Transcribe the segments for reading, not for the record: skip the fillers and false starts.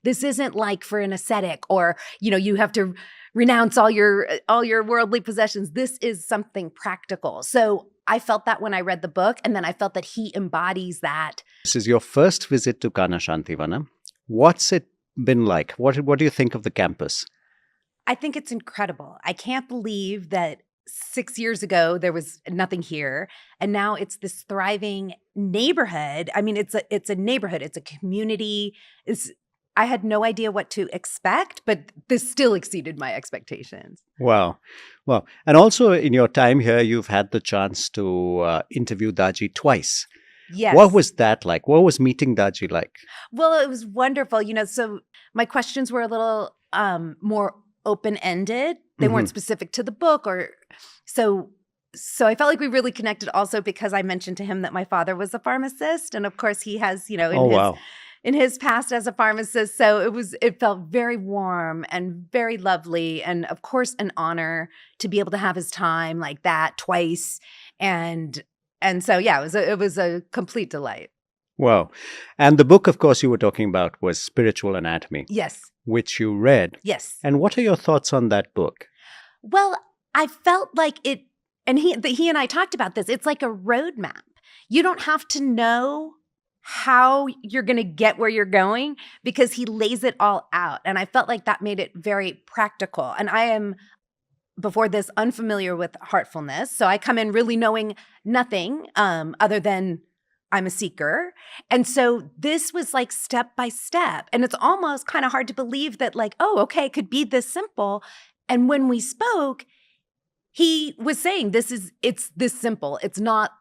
this isn't like for an ascetic or, you have to renounce all your worldly possessions. This is something practical. So I felt that when I read the book, and then I felt that he embodies that. This is your first visit to Kanha Shanti Vanam. What's it been like? What do you think of the campus? I think it's incredible. I can't believe that 6 years ago there was nothing here, and now it's this thriving neighborhood. I mean, it's a neighborhood. It's a community. I had no idea what to expect, but this still exceeded my expectations. Wow. Well, and also in your time here, you've had the chance to interview Daaji twice. Yes. What was that like? What was meeting Daaji like? Well, it was wonderful. So my questions were a little more open-ended. They weren't specific to the book, or so I felt like we really connected also because I mentioned to him that my father was a pharmacist, and of course he has, in his past as a pharmacist. So it felt very warm and very lovely, and of course an honor to be able to have his time like that twice. And so yeah, it was a complete delight. Wow. And the book, of course, you were talking about was Spiritual Anatomy. Yes. Which you read. Yes. And what are your thoughts on that book? Well, I felt like it, and he and I talked about this, it's like a roadmap. You don't have to know how you're going to get where you're going because he lays it all out. And I felt like that made it very practical. And I am, before this, unfamiliar with heartfulness. So I come in really knowing nothing other than I'm a seeker. And so this was like step by step. And it's almost kind of hard to believe that like, oh, okay, it could be this simple. And when we spoke, he was saying it's this simple. It's not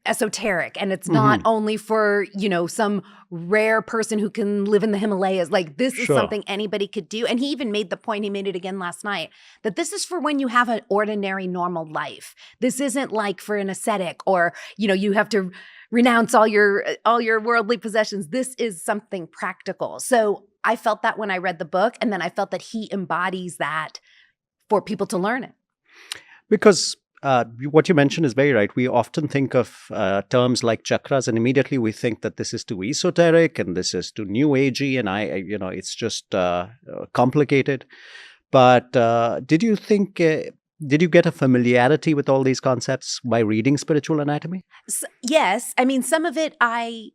esoteric, and it's not only for, some rare person who can live in the Himalayas. Like this is something anybody could do. And he even made the point, he made it again last night, that this is for when you have an ordinary, normal life. This isn't like for an ascetic or, you have to renounce all your worldly possessions. This is something practical. So I felt that when I read the book, and then I felt that he embodies that for people to learn it. Because what you mentioned is very right. We often think of terms like chakras, and immediately we think that this is too esoteric and this is too new agey, and it's just complicated. But did you think? Did you get a familiarity with all these concepts by reading Spiritual Anatomy? Yes. I mean, some of it I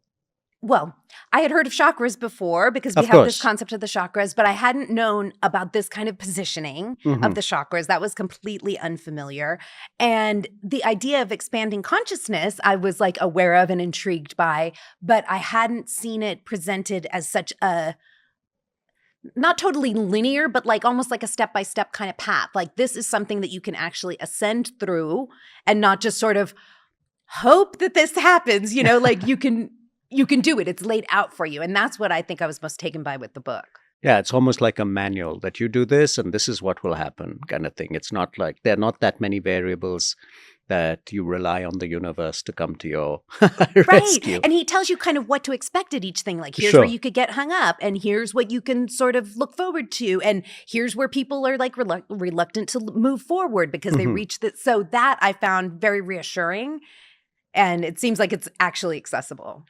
had heard of chakras before because we have this concept of the chakras, but I hadn't known about this kind of positioning of the chakras. That was completely unfamiliar. And the idea of expanding consciousness, I was like aware of and intrigued by, but I hadn't seen it presented as such a not totally linear, but like almost like a step-by-step kind of path. Like this is something that you can actually ascend through and not just sort of hope that this happens, like you can do it. It's laid out for you. And that's what I think I was most taken by with the book. Yeah, it's almost like a manual that you do this and this is what will happen kind of thing. It's not like there are not that many variables that you rely on the universe to come to your rescue. And he tells you kind of what to expect at each thing. Like, here's where you could get hung up, and here's what you can sort of look forward to, and here's where people are like reluctant to move forward because they reach that. So that I found very reassuring, and it seems like it's actually accessible.